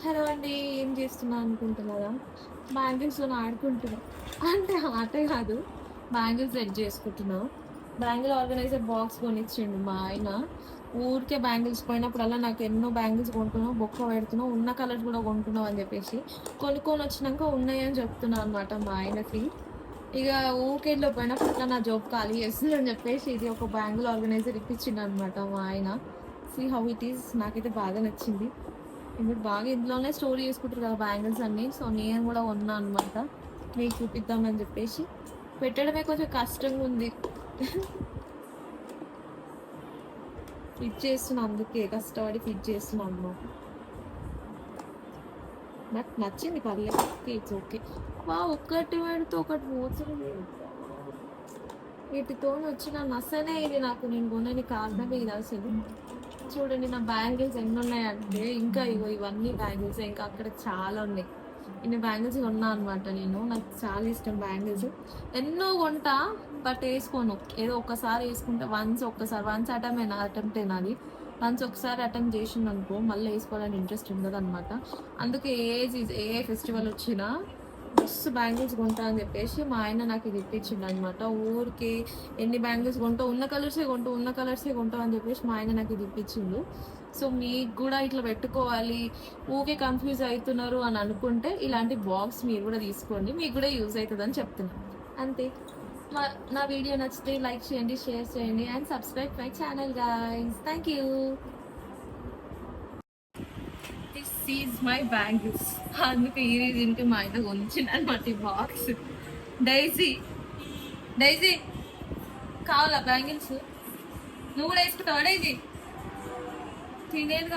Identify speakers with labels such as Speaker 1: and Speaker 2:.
Speaker 1: Hello అండి. ఏం చేస్తున్నా అనుకుంటున్నారా? బ్యాంగిల్స్‌తోని ఆడుకుంటున్నా. అంటే ఆట కాదు. బ్యాంగిల్స్ సెట్ చేసుకుంటున్నా. బ్యాంగిల్ ఆర్గనైజర్ బాక్స్ కొనిచ్చిండు మా ఆయన. ఊరికే బ్యాంగిల్స్ పోయినప్పుడల్లా నాకు ఎన్నో బ్యాంగిల్స్ కొంటున్నావు, బొక్క పెడుతున్నావు, ఉన్న కలర్స్ కూడా కొంటున్నావు అని చెప్పేసి కొనుక్కొనొచ్చినంక ఉన్నాయని చెప్తున్నా అనమాట మా ఆయనకి. ఇగ ఊకే ఇట్లా పోయినప్పుడు ఇట్లా నా జాబ్ ఖాళీ చేస్తుందని చెప్పేసి ఇది ఒక బ్యాంగిల్ ఆర్గనైజర్ ఇప్పించిండనమాట మా ఆయన. సీ హౌ ఇట్ ఈస్ నాకైతే బాగా నచ్చింది. ఇప్పుడు బాగా ఇంట్లోనే స్టోర్ చేసుకుంటారు కదా బ్యాంగిల్స్ అన్నీ. సో, నేను గూడా కొన్నా అనమాట. మీకు చూపిద్దామని జెప్పేసి. పెట్టడమే కొంచెం కష్టంగుంది. ఫిట్ చేస్తున్నా అందుకే కష్టపడి ఫిట్ చేస్తున్నా అనమాట. నాకు నచ్చింది పర్లేదు. It's okay. ఒక్కటి పెడితే ఒకటి పోతుంది. వీటితోనొచ్చిన నసనే ఇది నాకు. నేను కొనని కారణమే ఇది అసలు. చూడండి నా బ్యాంగిల్స్ ఎన్నున్నాయంటే, ఇంకా ఇగో ఇవన్నీ బ్యాంగిల్సే. ఇంకా అక్కడ చాలా ఉన్నాయి. ఇన్ని బ్యాంగిల్స్ కొన్నా అనమాట నేను. నాకు చాలా ఇష్టం బ్యాంగిల్స్. ఎన్నో కొంటా, బట్ ఏసుకోను. ఏదో ఒక్కసారి ఏసుకుంటా. వన్స్ అటెంప్టే నాది. వన్స్ ఒకసారి అటెంప్ట్ చేసిందనుకో మళ్ళీ ఏసుకోవాలని ఇంట్రెస్ట్ ఉండదనమాట. అందుకే ఏ ఫెస్టివల్ వచ్చినా మస్తు బ్యాంగిల్స్ కొంటా అని చెప్పేసి మా ఆయన నాకు ఇది ఇప్పించిండనమాట. ఊరికే ఎన్ని బ్యాంగిల్స్ కొంటావు, ఉన్న కలర్సే కొంటావు అని చెప్పేసి మా ఆయన నాకు ఇది ఇప్పించిండు. సో, మీకు గూడా ఇట్లా పెట్టుకోవాలి, ఊకే కన్‌ఫ్యూజ్ అయితున్నారు అని అనుకుంటే ఇలాంటి బాక్స్ మీరు గూడా తీసుకోండి. మీకు గూడా యూజ్ అయితదని చెప్తున్నా. అంతే. మ నా వీడియో నచ్చితే లైక్ చేయండి, షేర్ చేయండి and subscribe my channel guys. Thank you. This is my bangles. అందుకే ఈ రీజన్‌కి మా ఆయన కొనిచ్చిండనమాట ఈ బాక్స్. డైజీ, డైజీ కావాలా బ్యాంగిల్స్? నువ్వు కూడా వేసుకుంటావా డైజీ? తినేది